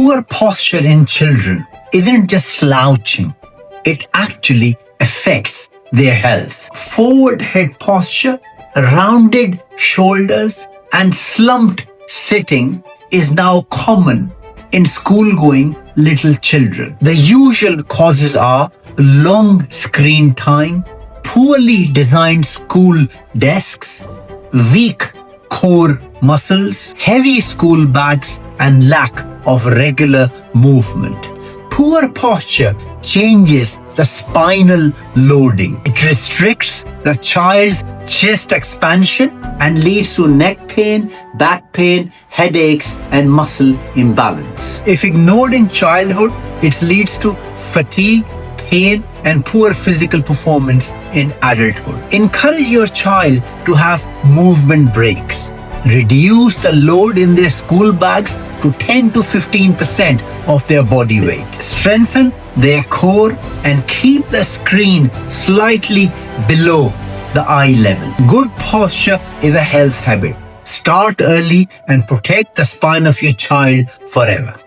Poor posture in children isn't just slouching, it actually affects their health. Forward head posture, rounded shoulders, and slumped sitting is now common in school going little children. The usual causes are long screen time, poorly designed school desks, weak core muscles, heavy school bags, and lack of regular movement. Poor posture changes the spinal loading. It restricts the child's chest expansion and leads to neck pain, back pain, headaches, and muscle imbalance. If ignored in childhood, it leads to fatigue, pain, and poor physical performance in adulthood. Encourage your child to have movement breaks. Reduce the load in their school bags to 10 to 15% of their body weight. Strengthen their core and keep the screen slightly below the eye level. Good posture is a health habit. Start early and protect the spine of your child forever.